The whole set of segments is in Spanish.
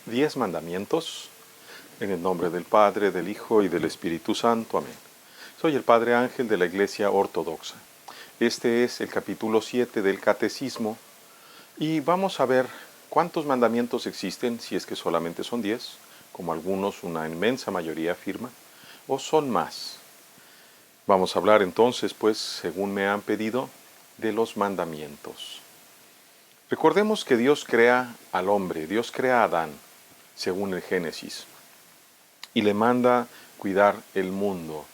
10 mandamientos, en el nombre del Padre, del Hijo y del Espíritu Santo. Amén. Soy el Padre Ángel de la Iglesia Ortodoxa. Este es el capítulo 7 del Catecismo y vamos a ver cuántos mandamientos existen, si es que solamente son 10, como algunos, una inmensa mayoría afirma, o son más. Vamos a hablar entonces, pues, según me han pedido, de los mandamientos. Recordemos que Dios crea al hombre, Dios crea a Adán, según el Génesis, y le manda cuidar el mundo.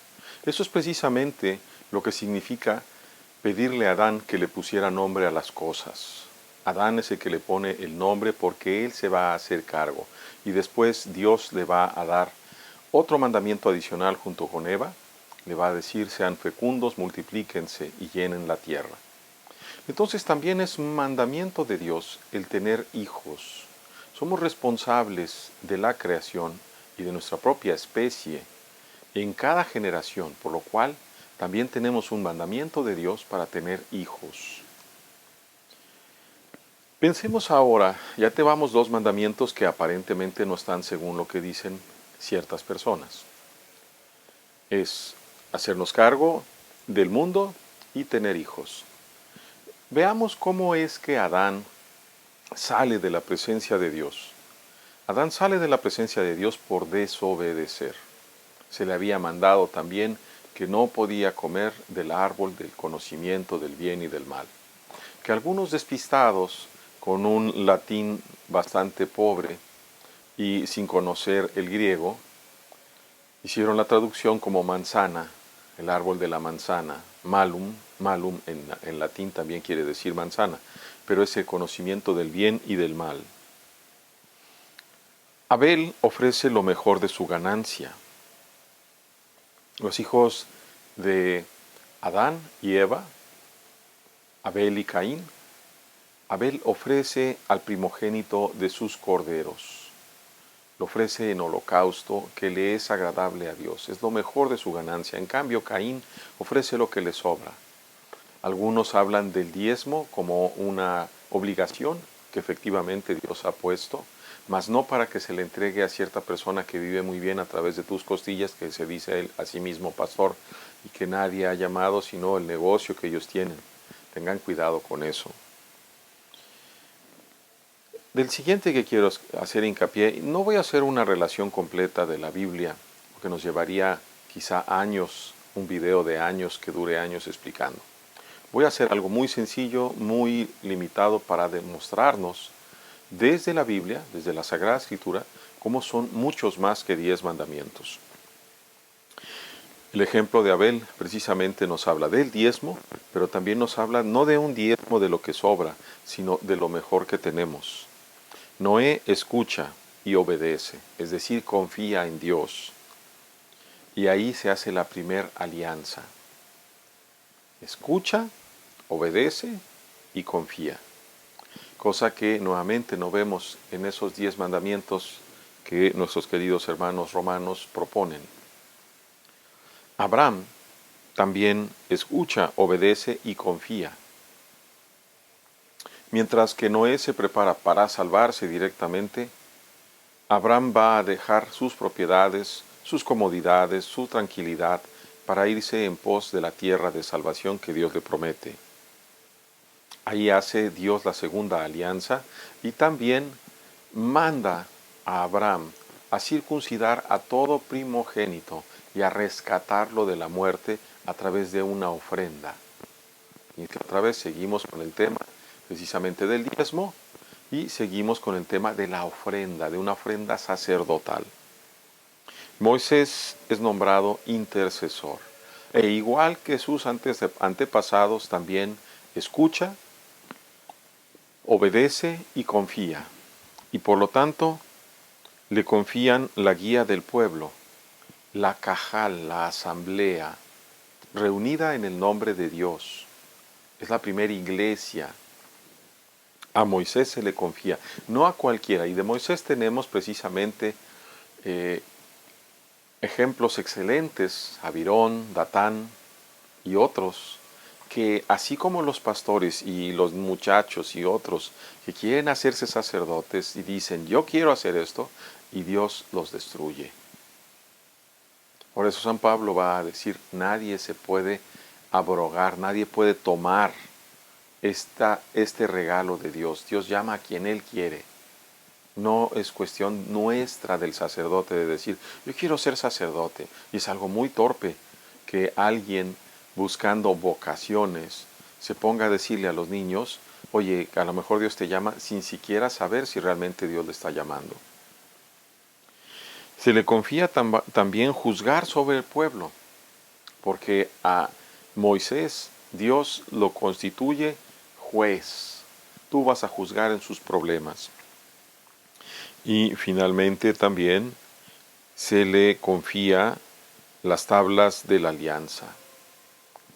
Eso es precisamente lo que significa pedirle a Adán que le pusiera nombre a las cosas. Adán es el que le pone el nombre porque él se va a hacer cargo. Y después Dios le va a dar otro mandamiento adicional junto con Eva. Le va a decir, sean fecundos, multiplíquense y llenen la tierra. Entonces también es un mandamiento de Dios el tener hijos. Somos responsables de la creación y de nuestra propia especie en cada generación, por lo cual también tenemos un mandamiento de Dios para tener hijos. Pensemos ahora, ya tenemos dos mandamientos que aparentemente no están según lo que dicen ciertas personas. Es hacernos cargo del mundo y tener hijos. Veamos cómo es que Adán sale de la presencia de Dios. Adán sale de la presencia de Dios por desobedecer. Se le había mandado también que no podía comer del árbol del conocimiento del bien y del mal. Que algunos despistados, con un latín bastante pobre y sin conocer el griego, hicieron la traducción como manzana, el árbol de la manzana. Malum, malum en latín también quiere decir manzana, pero es el conocimiento del bien y del mal. Abel ofrece lo mejor de su ganancia. Los hijos de Adán y Eva, Abel y Caín, Abel ofrece al primogénito de sus corderos. Lo ofrece en holocausto que le es agradable a Dios. Es lo mejor de su ganancia. En cambio, Caín ofrece lo que le sobra. Algunos hablan del diezmo como una obligación que efectivamente Dios ha puesto, mas no para que se le entregue a cierta persona que vive muy bien a través de tus costillas, que se dice él a sí mismo pastor, y que nadie ha llamado sino el negocio que ellos tienen. Tengan cuidado con eso. Del siguiente que quiero hacer hincapié, no voy a hacer una relación completa de la Biblia, porque nos llevaría quizá años, un video de años que dure años explicando. Voy a hacer algo muy sencillo, muy limitado para demostrarnos desde la Biblia, desde la Sagrada Escritura, cómo son muchos más que 10 mandamientos. El ejemplo de Abel precisamente nos habla del diezmo, pero también nos habla no de un diezmo de lo que sobra, sino de lo mejor que tenemos. Noé escucha y obedece, es decir, confía en Dios. Y ahí se hace la primer alianza. Escucha, obedece y confía. Cosa que nuevamente no vemos en esos 10 mandamientos que nuestros queridos hermanos romanos proponen. Abraham también escucha, obedece y confía. Mientras que Noé se prepara para salvarse directamente, Abraham va a dejar sus propiedades, sus comodidades, su tranquilidad para irse en pos de la tierra de salvación que Dios le promete. Ahí hace Dios la segunda alianza y también manda a Abraham a circuncidar a todo primogénito y a rescatarlo de la muerte a través de una ofrenda. Y otra vez seguimos con el tema precisamente del diezmo y seguimos con el tema de la ofrenda, de una ofrenda sacerdotal. Moisés es nombrado intercesor e igual que sus antepasados también escucha, obedece y confía, y por lo tanto le confían la guía del pueblo, la cajal, la asamblea, reunida en el nombre de Dios. Es la primera iglesia. A Moisés se le confía, no a cualquiera. Y de Moisés tenemos precisamente ejemplos excelentes, Abirón, Datán y otros, que así como los pastores y los muchachos y otros que quieren hacerse sacerdotes y dicen, yo quiero hacer esto, y Dios los destruye. Por eso San Pablo va a decir, nadie se puede abrogar, nadie puede tomar este regalo de Dios. Dios llama a quien Él quiere. No es cuestión nuestra del sacerdote de decir, yo quiero ser sacerdote. Y es algo muy torpe que alguien buscando vocaciones se ponga a decirle a los niños, oye, a lo mejor Dios te llama sin siquiera saber si realmente Dios le está llamando. Se le confía también juzgar sobre el pueblo, porque a Moisés Dios lo constituye juez. Tú vas a juzgar en sus problemas. Y finalmente también se le confía las tablas de la alianza.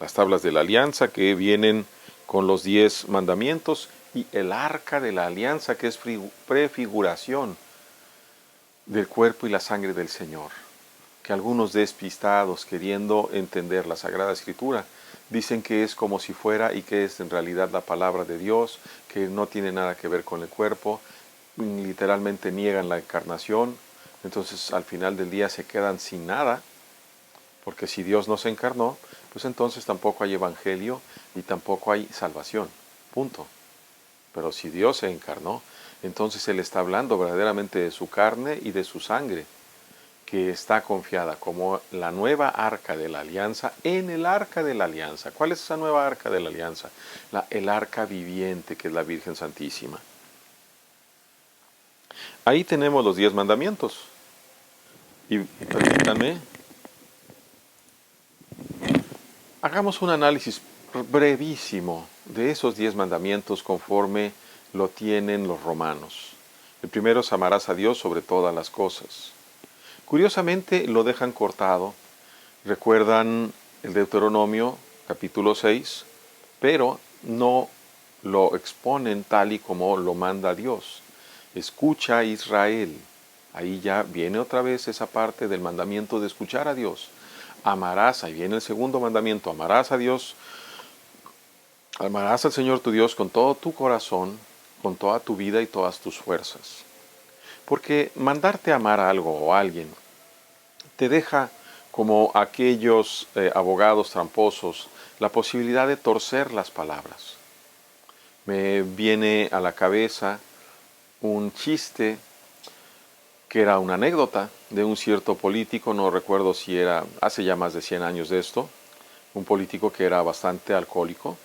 Las tablas de la alianza que vienen con los 10 mandamientos y el arca de la alianza que es prefiguración del cuerpo y la sangre del Señor. Que algunos despistados queriendo entender la Sagrada Escritura dicen que es como si fuera y que es en realidad la palabra de Dios, que no tiene nada que ver con el cuerpo, literalmente niegan la encarnación, entonces al final del día se quedan sin nada, porque si Dios no se encarnó, pues entonces tampoco hay evangelio y tampoco hay salvación, punto. Pero si Dios se encarnó, entonces Él está hablando verdaderamente de su carne y de su sangre, que está confiada como la nueva arca de la alianza en el arca de la alianza. ¿Cuál es esa nueva arca de la alianza? El arca viviente, que es la Virgen Santísima. Ahí tenemos los 10 mandamientos. Y permítanme, hagamos un análisis brevísimo de esos 10 mandamientos conforme lo tienen los romanos. El primero es amarás a Dios sobre todas las cosas. Curiosamente lo dejan cortado. Recuerdan el Deuteronomio capítulo 6, pero no lo exponen tal y como lo manda Dios. Escucha Israel. Ahí ya viene otra vez esa parte del mandamiento de escuchar a Dios. Amarás, ahí viene el segundo mandamiento, amarás a Dios, amarás al Señor tu Dios con todo tu corazón, con toda tu vida y todas tus fuerzas. Porque mandarte a amar a algo o a alguien te deja como aquellos abogados tramposos la posibilidad de torcer las palabras. Me viene a la cabeza un chiste que era una anécdota de un cierto político, no recuerdo si era hace ya más de 100 años de esto, un político que era bastante alcohólico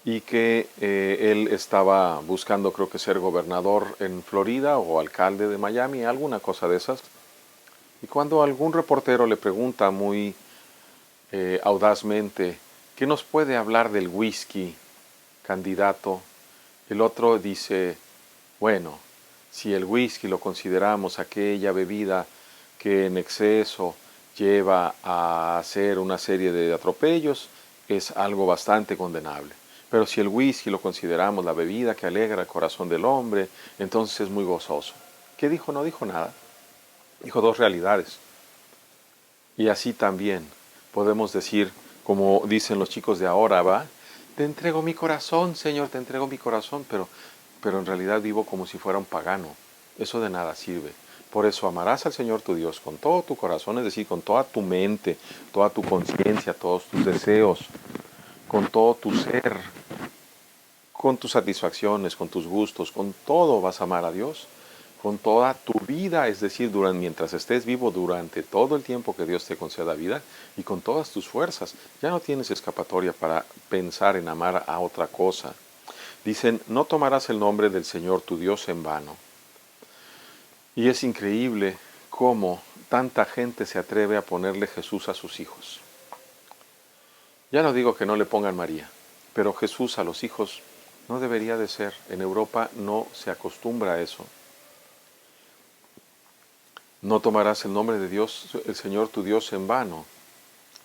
y que él estaba buscando, creo que ser gobernador en Florida o alcalde de Miami, alguna cosa de esas. Y cuando algún reportero le pregunta muy audazmente, ¿qué nos puede hablar del whisky, candidato? El otro dice, bueno, si el whisky lo consideramos aquella bebida que en exceso lleva a hacer una serie de atropellos, es algo bastante condenable. Pero si el whisky lo consideramos la bebida que alegra el corazón del hombre, entonces es muy gozoso. ¿Qué dijo? No dijo nada. Dijo 2 realidades. Y así también podemos decir, como dicen los chicos de ahora, ¿va? Te entrego mi corazón, Señor, te entrego mi corazón, pero en realidad vivo como si fuera un pagano. Eso de nada sirve. Por eso amarás al Señor tu Dios con todo tu corazón, es decir, con toda tu mente, toda tu conciencia, todos tus deseos, con todo tu ser, con tus satisfacciones, con tus gustos, con todo vas a amar a Dios, con toda tu vida, es decir, mientras estés vivo durante todo el tiempo que Dios te conceda vida y con todas tus fuerzas. Ya no tienes escapatoria para pensar en amar a otra cosa. Dicen, no tomarás el nombre del Señor tu Dios en vano. Y es increíble cómo tanta gente se atreve a ponerle Jesús a sus hijos. Ya no digo que no le pongan María, pero Jesús a los hijos no debería de ser. En Europa no se acostumbra a eso. No tomarás el nombre de Dios, el Señor tu Dios en vano.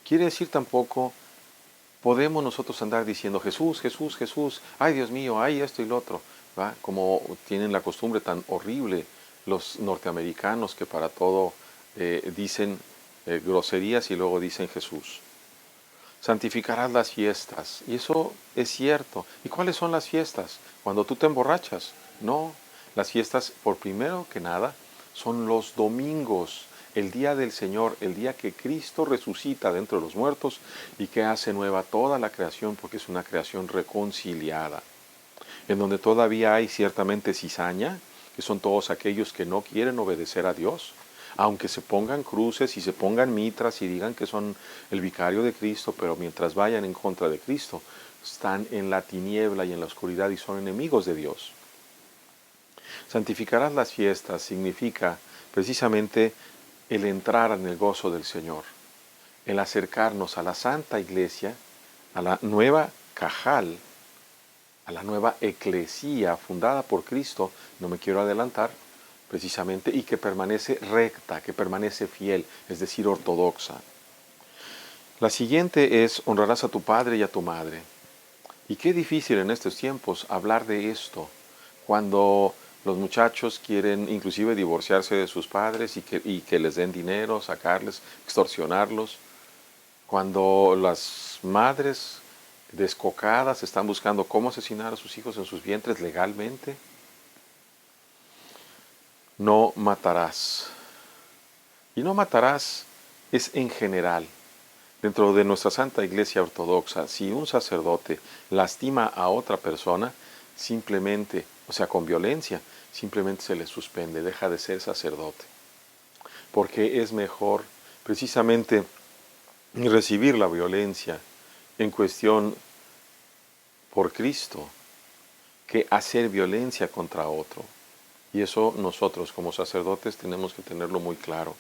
Quiere decir tampoco, podemos nosotros andar diciendo Jesús, Jesús, Jesús, ay Dios mío, ay esto y lo otro, ¿va? Como tienen la costumbre tan horrible los norteamericanos que para todo dicen groserías y luego dicen Jesús. santificarás las fiestas. Y eso es cierto. ¿Y cuáles son las fiestas? Cuando tú te emborrachas. No, las fiestas, por primero que nada, son los domingos, el día del Señor, el día que Cristo resucita de entre los muertos y que hace nueva toda la creación, porque es una creación reconciliada, en donde todavía hay ciertamente cizaña, que son todos aquellos que no quieren obedecer a Dios, aunque se pongan cruces y se pongan mitras y digan que son el vicario de Cristo, pero mientras vayan en contra de Cristo, están en la tiniebla y en la oscuridad y son enemigos de Dios. Santificarás las fiestas significa precisamente el entrar en el gozo del Señor, el acercarnos a la Santa Iglesia, a la nueva Cajal, a la nueva eclesía fundada por Cristo, no me quiero adelantar, precisamente, y que permanece recta, que permanece fiel, es decir, ortodoxa. La siguiente es: honrarás a tu padre y a tu madre. Y qué difícil en estos tiempos hablar de esto, cuando los muchachos quieren inclusive divorciarse de sus padres y que les den dinero, sacarles, extorsionarlos, cuando las madres descocadas están buscando cómo asesinar a sus hijos en sus vientres legalmente. No matarás. Y no matarás es en general. Dentro de nuestra Santa Iglesia Ortodoxa, si un sacerdote lastima a otra persona, simplemente, o sea, con violencia, simplemente se le suspende, deja de ser sacerdote. Porque es mejor precisamente recibir la violencia en cuestión por Cristo que hacer violencia contra otro. Y eso nosotros como sacerdotes tenemos que tenerlo muy claro.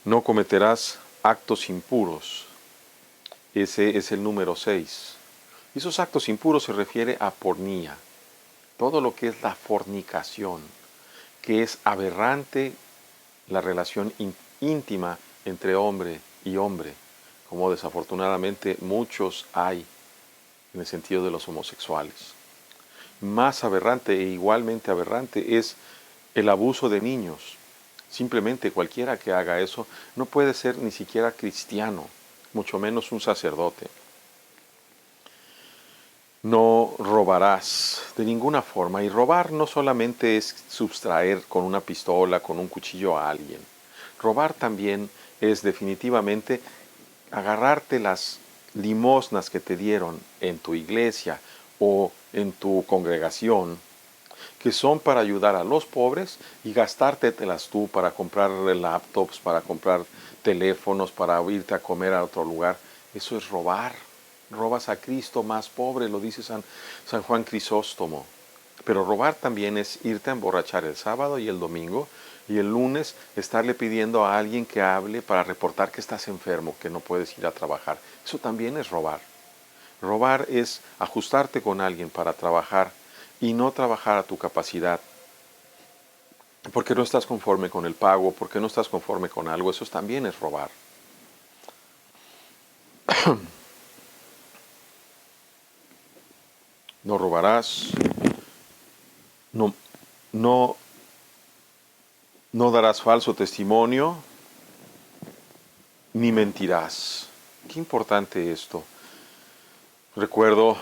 No cometerás actos impuros. Ese es el número 6. Y esos actos impuros se refiere a pornía, todo lo que es la fornicación, que es aberrante la relación íntima entre hombre y hombre, como desafortunadamente muchos hay en el sentido de los homosexuales. Más aberrante e igualmente aberrante es el abuso de niños. Simplemente cualquiera que haga eso no puede ser ni siquiera cristiano, mucho menos un sacerdote. No robarás de ninguna forma. Y robar no solamente es sustraer con una pistola, con un cuchillo a alguien. Robar también es definitivamente agarrarte las limosnas que te dieron en tu iglesia o en tu congregación, que son para ayudar a los pobres, y gastártelas tú para comprar laptops, para comprar teléfonos, para irte a comer a otro lugar. Eso es robar. Robas a Cristo más pobre, lo dice San Juan Crisóstomo. Pero robar también es irte a emborrachar el sábado y el domingo, y el lunes estarle pidiendo a alguien que hable para reportar que estás enfermo, que no puedes ir a trabajar. Eso también es robar. Robar es ajustarte con alguien para trabajar y no trabajar a tu capacidad, porque no estás conforme con el pago, porque no estás conforme con algo. Eso también es robar. No robarás, no, no, no darás falso testimonio, ni mentirás. Qué importante esto. Recuerdo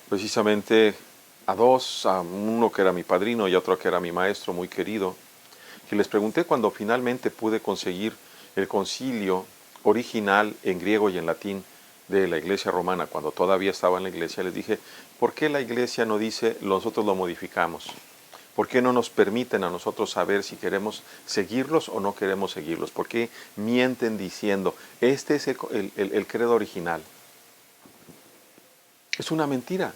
precisamente a dos, a uno que era mi padrino y otro que era mi maestro muy querido, que les pregunté cuando finalmente pude conseguir el concilio original en griego y en latín de la iglesia romana, cuando todavía estaba en la iglesia. Les dije: ¿por qué la iglesia no dice nosotros lo modificamos? ¿Por qué no nos permiten a nosotros saber si queremos seguirlos o no queremos seguirlos? ¿Por qué mienten diciendo este es el credo original? Es una mentira.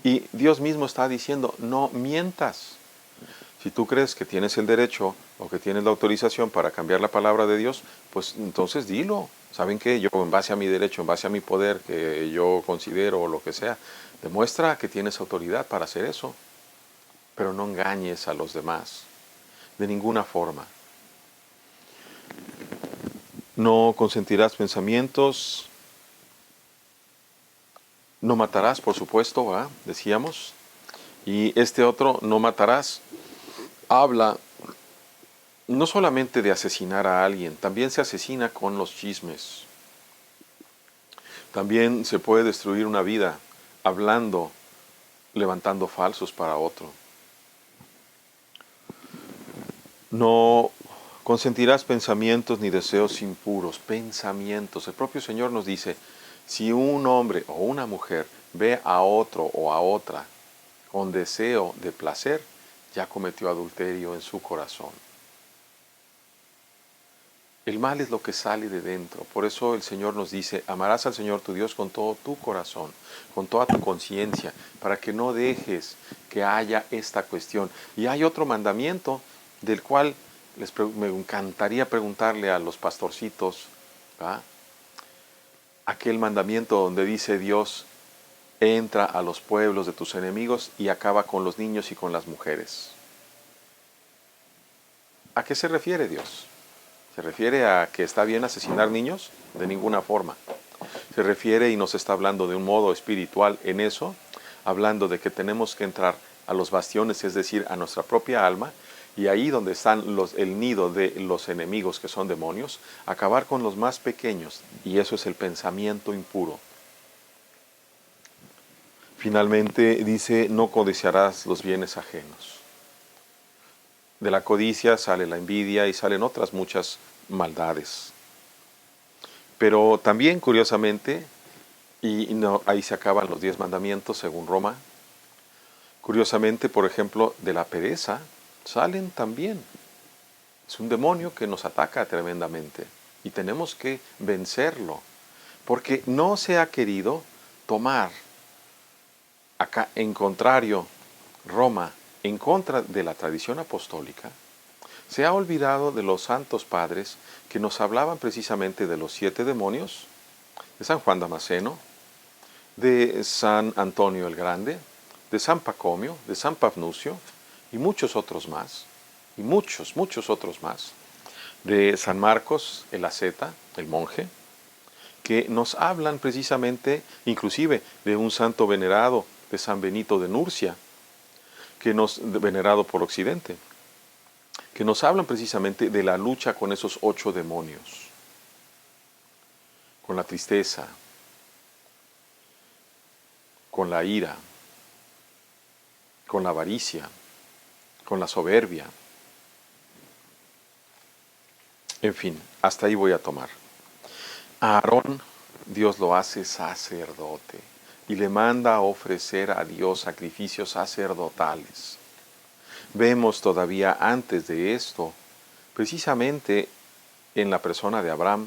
Y Dios mismo está diciendo: no mientas. Si tú crees que tienes el derecho o que tienes la autorización para cambiar la palabra de Dios, pues entonces dilo. ¿Saben qué? Yo, en base a mi derecho, en base a mi poder, que yo considero o lo que sea, demuestra que tienes autoridad para hacer eso. Pero no engañes a los demás, de ninguna forma. No consentirás pensamientos. No matarás, por supuesto, ¿verdad? Decíamos. Y este otro, no matarás, habla no solamente de asesinar a alguien, también se asesina con los chismes. También se puede destruir una vida hablando, levantando falsos para otro. No consentirás pensamientos ni deseos impuros, pensamientos. El propio Señor nos dice, si un hombre o una mujer ve a otro o a otra con deseo de placer, ya cometió adulterio en su corazón. El mal es lo que sale de dentro. Por eso el Señor nos dice, amarás al Señor tu Dios con todo tu corazón, con toda tu conciencia, para que no dejes que haya esta cuestión. Y hay otro mandamiento del cual me encantaría preguntarle a los pastorcitos, ¿va? Aquel mandamiento donde dice Dios, entra a los pueblos de tus enemigos y acaba con los niños y con las mujeres. ¿A qué se refiere Dios? ¿Se refiere a que está bien asesinar niños? De ninguna forma. Se refiere y nos está hablando de un modo espiritual en eso, hablando de que tenemos que entrar a los bastiones, es decir, a nuestra propia alma, y ahí donde están el nido de los enemigos que son demonios, acabar con los más pequeños, y eso es el pensamiento impuro. Finalmente dice, no codiciarás los bienes ajenos. De la codicia sale la envidia y salen otras muchas maldades. Pero también, curiosamente, y no, ahí se acaban los 10 mandamientos según Roma, curiosamente, por ejemplo, de la pereza salen también. Es un demonio que nos ataca tremendamente y tenemos que vencerlo, porque no se ha querido tomar acá, en contrario, Roma, en contra de la tradición apostólica, se ha olvidado de los santos padres que nos hablaban precisamente de los 7 demonios, de San Juan Damasceno, de San Antonio el Grande, de San Pacomio, de San Pafnucio y muchos otros más, y muchos otros más, de San Marcos el asceta, el monje, que nos hablan precisamente, inclusive de un santo venerado, de San Benito de Nurcia, venerado por Occidente, que nos hablan precisamente de la lucha con esos 8 demonios, con la tristeza, con la ira, con la avaricia, con la soberbia. En fin, hasta ahí voy a tomar. A Aarón Dios lo hace sacerdote y le manda a ofrecer a Dios sacrificios sacerdotales. Vemos todavía antes de esto, precisamente en la persona de Abraham,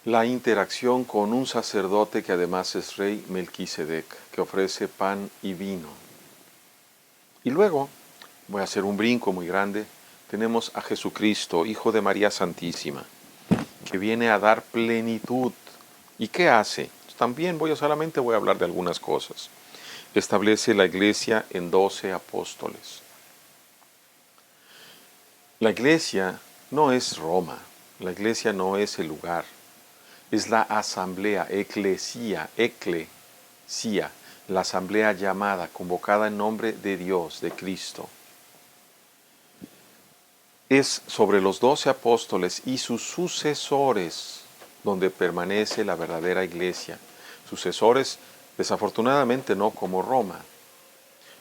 la interacción con un sacerdote que además es rey, Melquisedec, que ofrece pan y vino. Y luego, voy a hacer un brinco muy grande, tenemos a Jesucristo, Hijo de María Santísima, que viene a dar plenitud. ¿Y qué hace? También solamente voy a hablar de algunas cosas. Establece la iglesia en 12 apóstoles. La iglesia no es Roma, la iglesia no es el lugar, es la asamblea, eclesia, la asamblea llamada, convocada en nombre de Dios, de Cristo. Es sobre los 12 apóstoles y sus sucesores donde permanece la verdadera iglesia. Sucesores, desafortunadamente, no como Roma,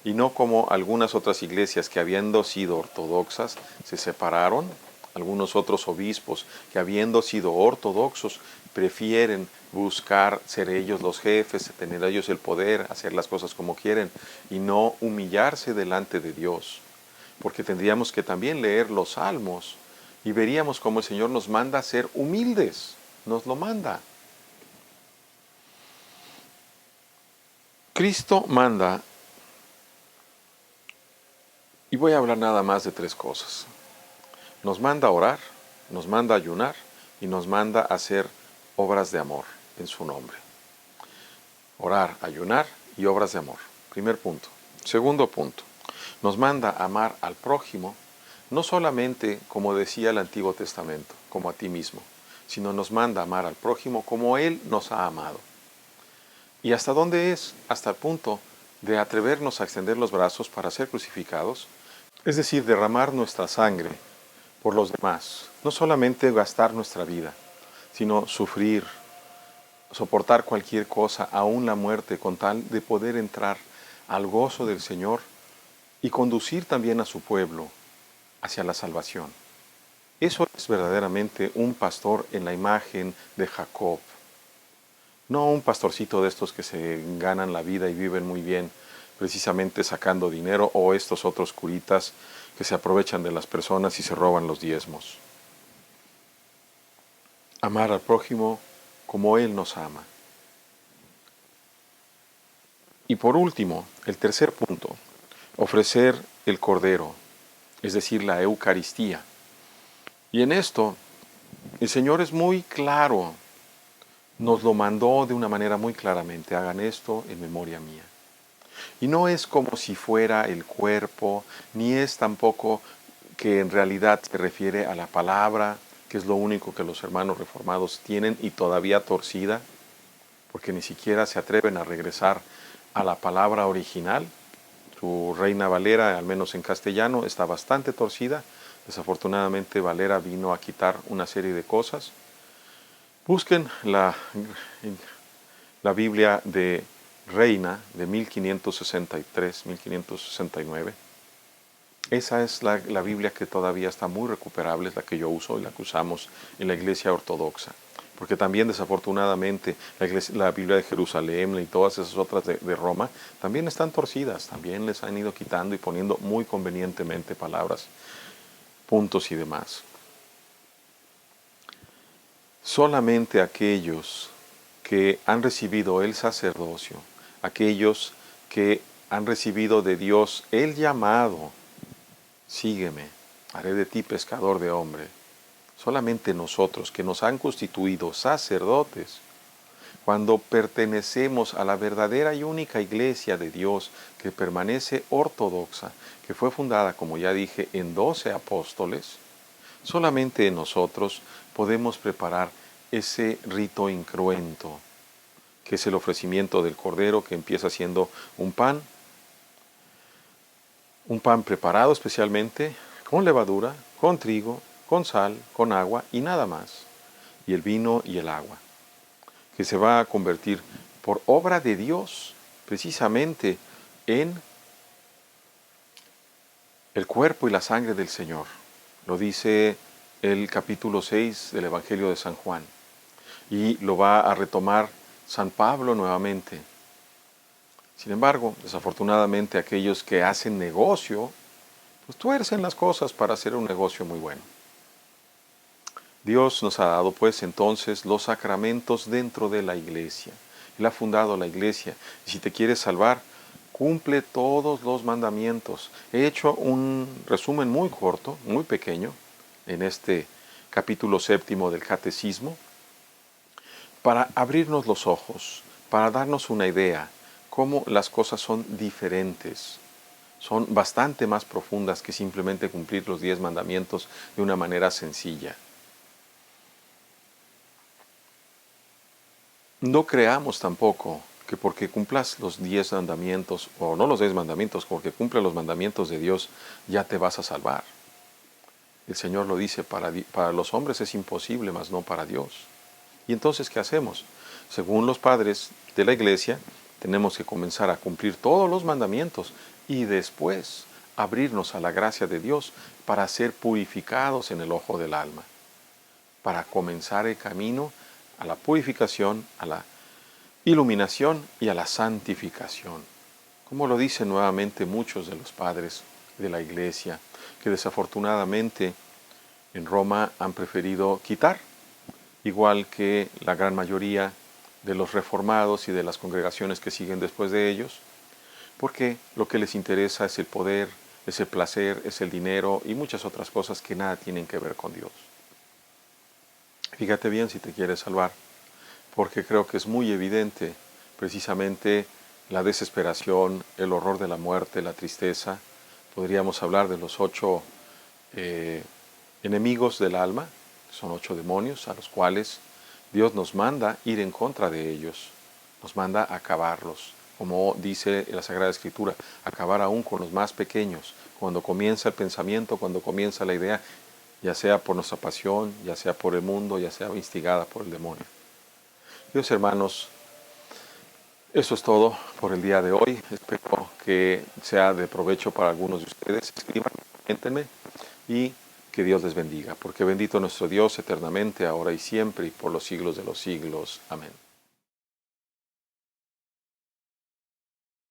y no como algunas otras iglesias que habiendo sido ortodoxas se separaron, algunos otros obispos que habiendo sido ortodoxos prefieren buscar ser ellos los jefes, tener ellos el poder, hacer las cosas como quieren y no humillarse delante de Dios. Porque tendríamos que también leer los salmos y veríamos cómo el Señor nos manda a ser humildes, nos lo manda. Cristo manda, y voy a hablar nada más de 3 cosas. Nos manda a orar, nos manda a ayunar y nos manda a hacer obras de amor en su nombre. Orar, ayunar y obras de amor. Primer punto. Segundo punto. Nos manda a amar al prójimo, no solamente, como decía el Antiguo Testamento, como a ti mismo, sino nos manda a amar al prójimo como Él nos ha amado. ¿Y hasta dónde es? Hasta el punto de atrevernos a extender los brazos para ser crucificados, es decir, derramar nuestra sangre por los demás, no solamente gastar nuestra vida, sino sufrir, soportar cualquier cosa, aún la muerte, con tal de poder entrar al gozo del Señor y conducir también a su pueblo hacia la salvación. Eso es verdaderamente un pastor en la imagen de Jacob. No un pastorcito de estos que se ganan la vida y viven muy bien precisamente sacando dinero, o estos otros curitas que se aprovechan de las personas y se roban los diezmos. Amar al prójimo como Él nos ama. Y por último, el tercer punto, ofrecer el cordero, es decir, la Eucaristía. Y en esto, el Señor es muy claro, nos lo mandó de una manera muy claramente: hagan esto en memoria mía. Y no es como si fuera el cuerpo, ni es tampoco que en realidad se refiere a la palabra, que es lo único que los hermanos reformados tienen y todavía torcida, porque ni siquiera se atreven a regresar a la palabra original. Su Reina Valera, al menos en castellano, está bastante torcida. Desafortunadamente Valera vino a quitar una serie de cosas. Busquen la Biblia de Reina de 1563-1569. Esa es la Biblia que todavía está muy recuperable, es la que yo uso y la que usamos en la Iglesia Ortodoxa. Porque también desafortunadamente la Biblia de Jerusalén y todas esas otras de Roma también están torcidas, también les han ido quitando y poniendo muy convenientemente palabras, puntos y demás. Solamente aquellos que han recibido el sacerdocio, aquellos que han recibido de Dios el llamado: sígueme, haré de ti pescador de hombre. Solamente nosotros, que nos han constituido sacerdotes, cuando pertenecemos a la verdadera y única Iglesia de Dios, que permanece ortodoxa, que fue fundada, como ya dije, en 12 apóstoles, solamente nosotros podemos preparar ese rito incruento, que es el ofrecimiento del cordero, que empieza siendo un pan preparado especialmente con levadura, con trigo, con sal, con agua y nada más, y el vino y el agua, que se va a convertir por obra de Dios precisamente en el cuerpo y la sangre del Señor. Lo dice el capítulo 6 del Evangelio de San Juan, y lo va a retomar San Pablo nuevamente. Sin embargo, desafortunadamente, aquellos que hacen negocio, pues tuercen las cosas para hacer un negocio muy bueno. Dios nos ha dado pues entonces los sacramentos dentro de la iglesia. Él ha fundado la iglesia, y si te quieres salvar, cumple todos los mandamientos. He hecho un resumen muy corto, muy pequeño, en este capítulo 7 del Catecismo, para abrirnos los ojos, para darnos una idea cómo las cosas son diferentes, son bastante más profundas que simplemente cumplir los 10 mandamientos de una manera sencilla. No creamos tampoco que porque cumplas los 10 mandamientos, o no los 10 mandamientos, porque cumples los mandamientos de Dios, ya te vas a salvar. El Señor lo dice, para los hombres es imposible, mas no para Dios. ¿Y entonces qué hacemos? Según los padres de la iglesia, tenemos que comenzar a cumplir todos los mandamientos y después abrirnos a la gracia de Dios para ser purificados en el ojo del alma, para comenzar el camino a la purificación, a la iluminación y a la santificación. Como lo dicen nuevamente muchos de los padres de la iglesia, que desafortunadamente en Roma han preferido quitar, igual que la gran mayoría de los reformados y de las congregaciones que siguen después de ellos, porque lo que les interesa es el poder, es el placer, es el dinero y muchas otras cosas que nada tienen que ver con Dios. Fíjate bien si te quieres salvar, porque creo que es muy evidente precisamente la desesperación, el horror de la muerte, la tristeza. Podríamos hablar de los 8 enemigos del alma, son 8 demonios a los cuales Dios nos manda ir en contra de ellos, nos manda acabarlos, como dice la Sagrada Escritura, acabar aún con los más pequeños, cuando comienza el pensamiento, cuando comienza la idea, ya sea por nuestra pasión, ya sea por el mundo, ya sea instigada por el demonio. Dios hermanos, eso es todo por el día de hoy. Espero que sea de provecho para algunos de ustedes. Escriban, coméntenme y que Dios les bendiga, porque bendito nuestro Dios eternamente, ahora y siempre, y por los siglos de los siglos. Amén.